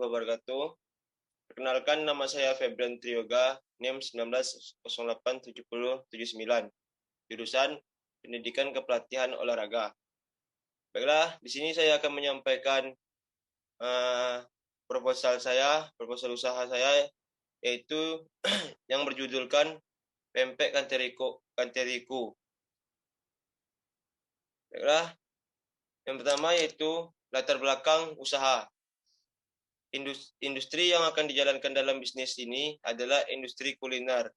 wabarakatuh. Perkenalkan, nama saya Febrian Trioga, NIM 19087079, jurusan Pendidikan Kepelatihan Olahraga. Baiklah, di sini saya akan menyampaikan proposal usaha saya, yaitu yang berjudulkan Pempek Kanteriku. Baiklah, yang pertama yaitu latar belakang usaha. Industri yang akan dijalankan dalam bisnis ini adalah industri kuliner.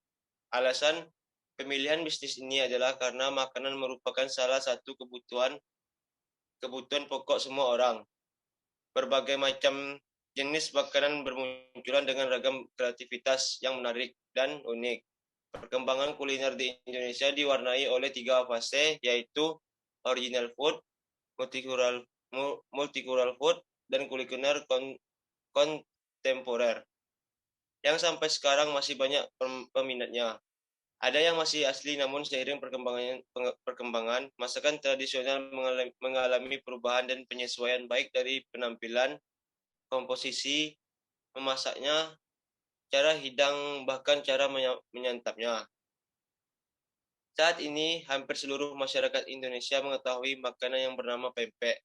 Alasan pemilihan bisnis ini adalah karena makanan merupakan salah satu kebutuhan pokok semua orang. Berbagai macam jenis makanan bermunculan dengan ragam kreativitas yang menarik dan unik. Perkembangan kuliner di Indonesia diwarnai oleh 3 fase, yaitu original food, multicultural food, dan kuliner kontemporer, yang sampai sekarang masih banyak peminatnya. Ada yang masih asli, namun seiring perkembangan, masakan tradisional mengalami perubahan dan penyesuaian baik dari penampilan, komposisi memasaknya, cara hidang, bahkan cara menyantapnya. Saat ini, hampir seluruh masyarakat Indonesia mengetahui makanan yang bernama pempek.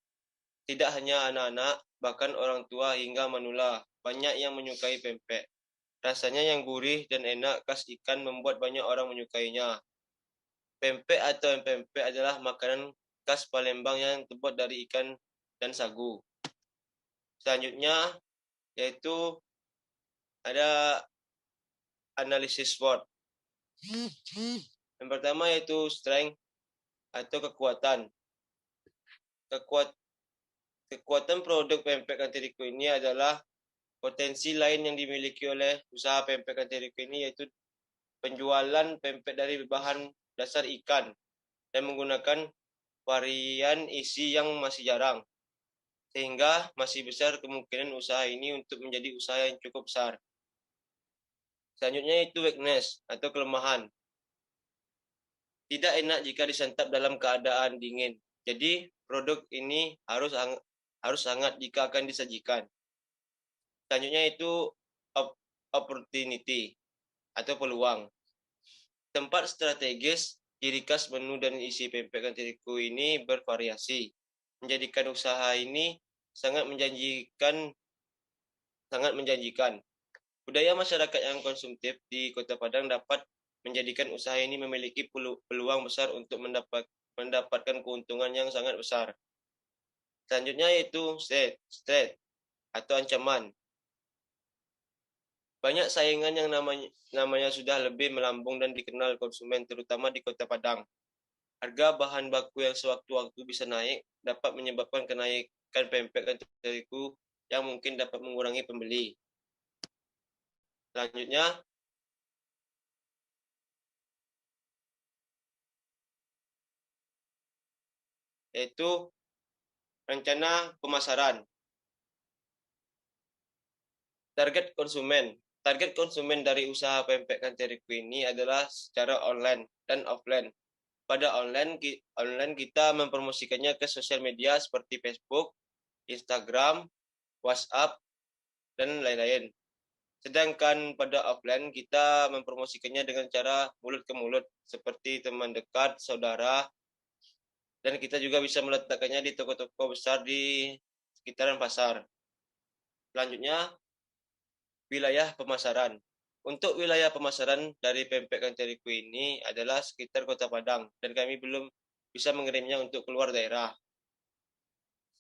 Tidak hanya anak-anak, bahkan orang tua hingga manula, banyak yang menyukai pempek. Rasanya yang gurih dan enak khas ikan membuat banyak orang menyukainya. Pempek atau empempek adalah makanan khas Palembang yang terbuat dari ikan dan sagu. Selanjutnya yaitu ada analisis SWOT. Yang pertama yaitu strength atau kekuatan. Kekuatan produk pempek Kanteriku ini adalah potensi lain yang dimiliki oleh usaha pempek Kanteriku ini, yaitu penjualan pempek dari bahan dasar ikan dan menggunakan varian isi yang masih jarang, sehingga masih besar kemungkinan usaha ini untuk menjadi usaha yang cukup besar. Selanjutnya itu weakness atau kelemahan. Tidak enak jika disantap dalam keadaan dingin. Jadi produk ini harus hangat jika akan disajikan. Selanjutnya itu opportunity atau peluang. Tempat strategis, ciri khas menu dan isi pempek Kanteriku ini bervariasi, menjadikan usaha ini sangat menjanjikan. Budaya masyarakat yang konsumtif di Kota Padang dapat menjadikan usaha ini memiliki peluang besar untuk mendapatkan keuntungan yang sangat besar. Selanjutnya yaitu threat atau ancaman. Banyak saingan yang namanya sudah lebih melambung dan dikenal konsumen, terutama di Kota Padang. Harga bahan baku yang sewaktu-waktu bisa naik dapat menyebabkan kenaikan pempek Kanteriku yang mungkin dapat mengurangi pembeli. Selanjutnya, yaitu rencana pemasaran. Target konsumen dari usaha pempek Kanteriku ini adalah secara online dan offline. Pada online kita mempromosikannya ke sosial media seperti Facebook, Instagram, WhatsApp, dan lain-lain. Sedangkan pada offline kita mempromosikannya dengan cara mulut ke mulut seperti teman dekat, saudara, dan kita juga bisa meletakkannya di toko-toko besar di sekitaran pasar. Selanjutnya, wilayah pemasaran. Untuk wilayah pemasaran dari pempek Kanteriku ini adalah sekitar Kota Padang, dan kami belum bisa mengirimnya untuk keluar daerah.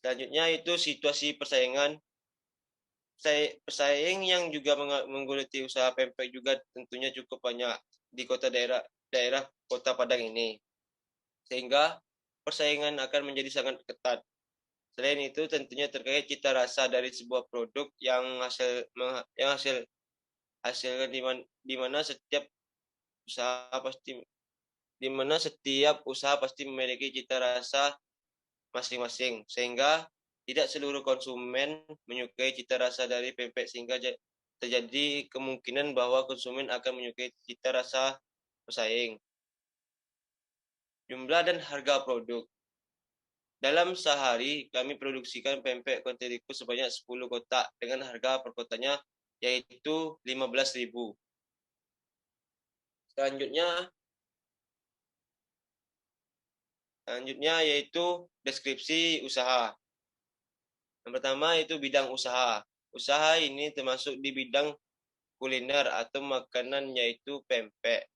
Selanjutnya itu situasi persaingan. Pesaing yang juga menggeluti usaha pempek juga tentunya cukup banyak di daerah Kota Padang ini, sehingga persaingan akan menjadi sangat ketat. Selain itu tentunya terkait cita rasa dari sebuah produk yang hasilkan di mana setiap usaha pasti memiliki cita rasa masing-masing, sehingga tidak seluruh konsumen menyukai cita rasa dari pempek, sehingga terjadi kemungkinan bahwa konsumen akan menyukai cita rasa pesaing. Jumlah dan harga produk. Dalam sehari kami produksikan pempek konteriku sebanyak 10 kotak dengan harga per kotaknya yaitu 15.000. Selanjutnya yaitu deskripsi usaha. Yang pertama itu bidang usaha. Usaha ini termasuk di bidang kuliner atau makanan yaitu pempek.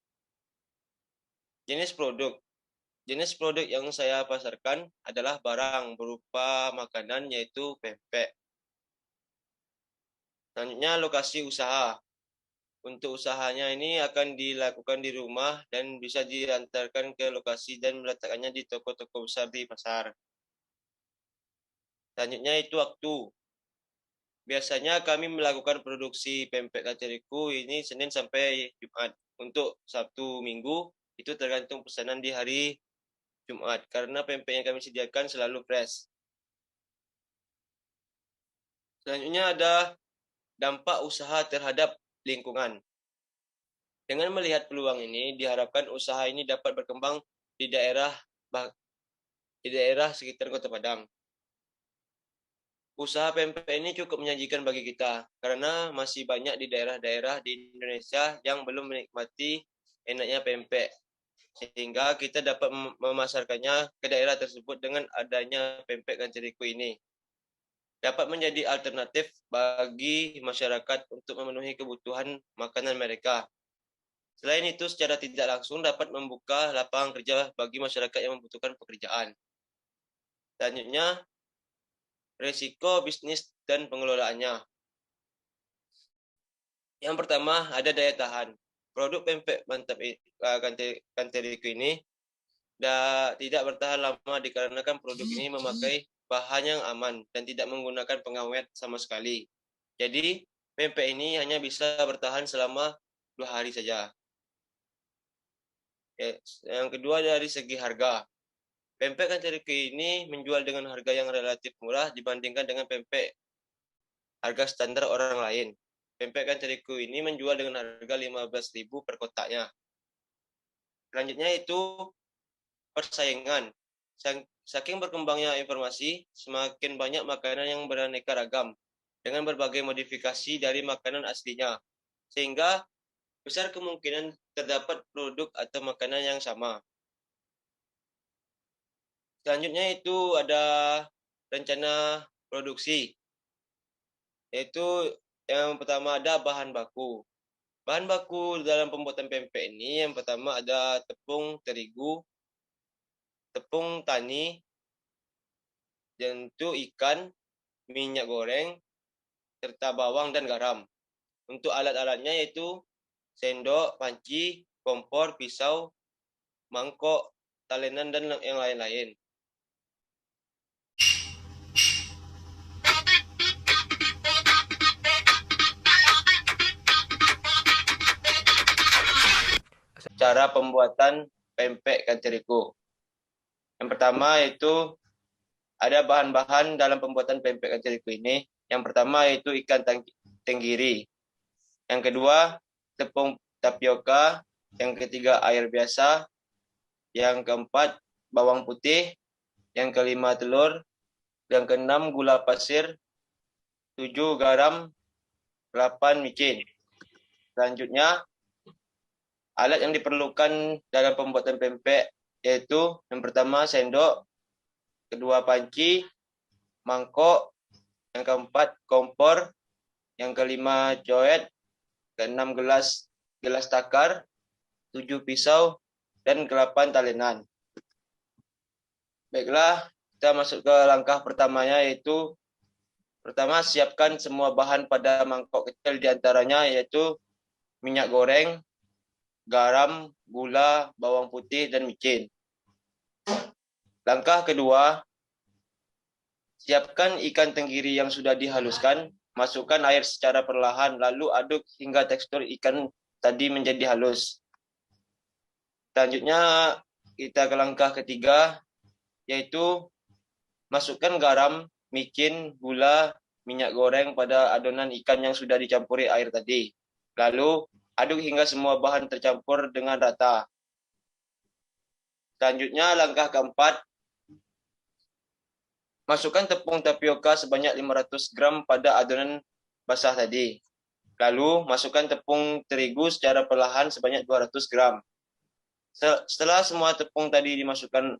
Jenis produk. Jenis produk yang saya pasarkan adalah barang berupa makanan yaitu pempek. Selanjutnya lokasi usaha. Untuk usahanya ini akan dilakukan di rumah dan bisa diantarkan ke lokasi dan meletakkannya di toko-toko besar di pasar. Selanjutnya itu waktu. Biasanya kami melakukan produksi pempek kaceriku ini Senin sampai Jumat. Untuk Sabtu Minggu itu tergantung pesanan di hari Jumat karena pempek yang kami sediakan selalu fresh. Selanjutnya ada dampak usaha terhadap lingkungan. Dengan melihat peluang ini, diharapkan usaha ini dapat berkembang di daerah sekitar Kota Padang. Usaha pempek ini cukup menjanjikan bagi kita karena masih banyak di daerah-daerah di Indonesia yang belum menikmati enaknya pempek. Sehingga kita dapat memasarkannya ke daerah tersebut dengan adanya pempek kanceriku ini. Dapat menjadi alternatif bagi masyarakat untuk memenuhi kebutuhan makanan mereka. Selain itu, secara tidak langsung dapat membuka lapangan kerja bagi masyarakat yang membutuhkan pekerjaan. Selanjutnya, risiko bisnis dan pengelolaannya. Yang pertama, ada daya tahan. Produk pempek mantap kanteriku ini tidak bertahan lama dikarenakan produk ini memakai bahan yang aman dan tidak menggunakan pengawet sama sekali. Jadi, pempek ini hanya bisa bertahan selama 2 hari saja. Yang kedua dari segi harga. Pempek kanceriku ini menjual dengan harga yang relatif murah dibandingkan dengan pempek harga standar orang lain. Pempek kanceriku ini menjual dengan harga 15.000 per kotaknya. Selanjutnya itu persaingan. Saking berkembangnya informasi, semakin banyak makanan yang beraneka ragam dengan berbagai modifikasi dari makanan aslinya. Sehingga besar kemungkinan terdapat produk atau makanan yang sama. Selanjutnya itu ada rencana produksi. Yaitu yang pertama ada bahan baku. Bahan baku dalam pembuatan pempek ini yang pertama ada tepung terigu, tepung tani, dan itu ikan, minyak goreng, serta bawang dan garam. Untuk alat-alatnya yaitu sendok, panci, kompor, pisau, mangkok, talenan, dan yang lain-lain. Cara pembuatan pempek kanceriku. Yang pertama yaitu ada bahan-bahan dalam pembuatan pempek kanceriku ini. Yang pertama yaitu ikan tenggiri. Yang kedua, tepung tapioka. Yang ketiga, air biasa. Yang keempat, bawang putih. Yang kelima, telur. Yang keenam, gula pasir. 7, garam. 8, micin. Selanjutnya, alat yang diperlukan dalam pembuatan pempek yaitu yang pertama sendok, kedua panci, mangkok, yang keempat kompor, yang kelima coet, keenam gelas takar, 7 pisau, dan 8 talenan. Baiklah, kita masuk ke langkah pertamanya yaitu pertama siapkan semua bahan pada mangkok kecil diantaranya yaitu minyak goreng, garam, gula, bawang putih, dan micin. Langkah kedua, siapkan ikan tenggiri yang sudah dihaluskan, masukkan air secara perlahan, lalu aduk hingga tekstur ikan tadi menjadi halus. Selanjutnya, kita ke langkah ketiga, yaitu masukkan garam, micin, gula, minyak goreng pada adonan ikan yang sudah dicampuri air tadi. Lalu, aduk hingga semua bahan tercampur dengan rata. Selanjutnya, langkah keempat, Masukkan tepung tapioka sebanyak 500 gram pada adonan basah tadi. Lalu, masukkan tepung terigu secara perlahan sebanyak 200 gram. Setelah semua tepung tadi dimasukkan,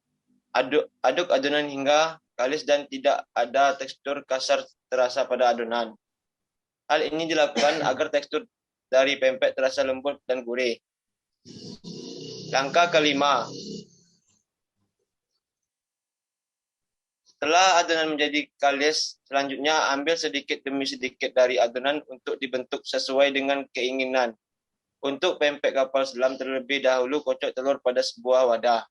aduk adonan hingga kalis dan tidak ada tekstur kasar terasa pada adonan. Hal ini dilakukan agar tekstur dari pempek terasa lembut dan gurih. Langkah kelima. Setelah adonan menjadi kalis, selanjutnya ambil sedikit demi sedikit dari adonan untuk dibentuk sesuai dengan keinginan. Untuk pempek kapal selam terlebih dahulu kocok telur pada sebuah wadah.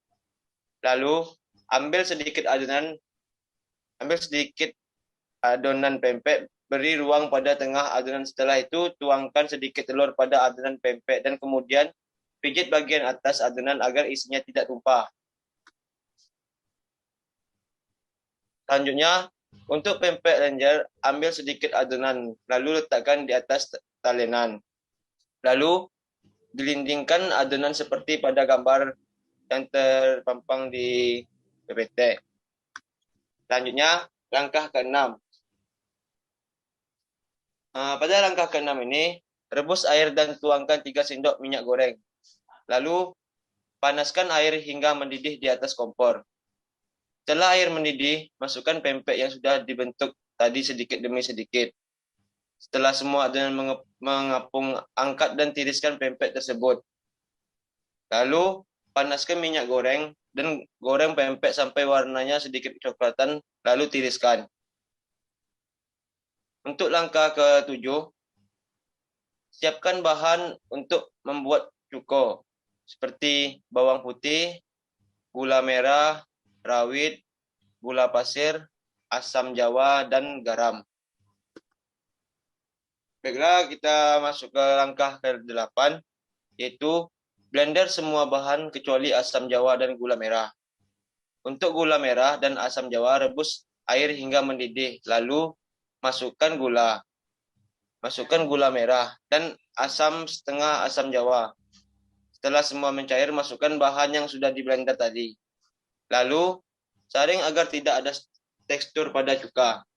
Lalu ambil sedikit adonan pempek, beri ruang pada tengah adonan. Setelah itu tuangkan sedikit telur pada adonan pempek dan kemudian pijit bagian atas adonan agar isinya tidak tumpah. Selanjutnya, untuk pempek lenjer, ambil sedikit adonan, lalu letakkan di atas talenan. Lalu, gelindingkan adonan seperti pada gambar yang terpampang di PPT. Selanjutnya, langkah ke-6. Pada langkah ke-6 ini, rebus air dan tuangkan 3 sendok minyak goreng. Lalu, panaskan air hingga mendidih di atas kompor. Setelah air mendidih, masukkan pempek yang sudah dibentuk tadi sedikit demi sedikit. Setelah semua adonan mengapung, angkat dan tiriskan pempek tersebut. Lalu, panaskan minyak goreng dan goreng pempek sampai warnanya sedikit kecoklatan, lalu tiriskan. Untuk langkah ke-7, siapkan bahan untuk membuat cuko, seperti bawang putih, gula merah, rawit, gula pasir, asam jawa, dan garam. Baiklah, kita masuk ke langkah ke-8, yaitu blender semua bahan kecuali asam jawa dan gula merah. Untuk gula merah dan asam jawa, rebus air hingga mendidih, lalu masukkan gula merah dan setengah asam jawa. Setelah semua mencair, masukkan bahan yang sudah di blender tadi. Lalu, saring agar tidak ada tekstur pada cuka.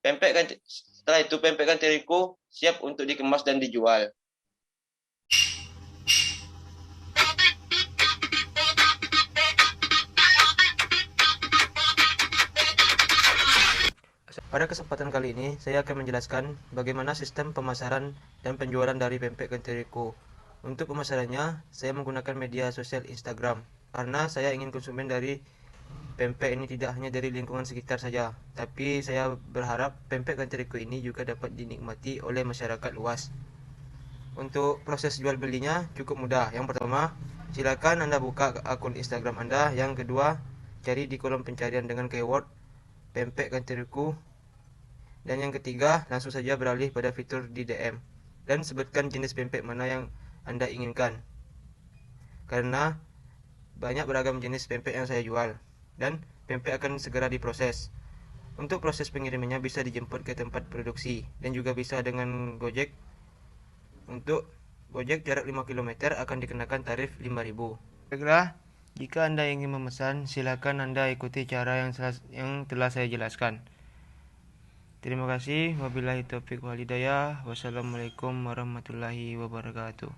Setelah itu, pempek terigu siap untuk dikemas dan dijual. Pada kesempatan kali ini, saya akan menjelaskan bagaimana sistem pemasaran dan penjualan dari pempek terigu. Untuk pemasarannya, saya menggunakan media sosial Instagram, karena saya ingin konsumen dari pempek ini tidak hanya dari lingkungan sekitar saja, tapi saya berharap pempek terigu ini juga dapat dinikmati oleh masyarakat luas. Untuk proses jual belinya cukup mudah. Yang pertama, silakan Anda buka akun Instagram Anda. Yang kedua, cari di kolom pencarian dengan keyword pempek terigu. Dan yang ketiga, langsung saja beralih pada fitur di DM dan sebutkan jenis pempek mana yang Anda inginkan. Karena banyak beragam jenis pempek yang saya jual dan pempek akan segera diproses. Untuk proses pengirimannya bisa dijemput ke tempat produksi dan juga bisa dengan Gojek. Untuk Gojek jarak 5 km akan dikenakan tarif 5.000. Baiklah, jika Anda ingin memesan, silakan Anda ikuti cara yang telah saya jelaskan. Terima kasih. Wabillahi taufiq wal hidayah. Wassalamualaikum warahmatullahi wabarakatuh.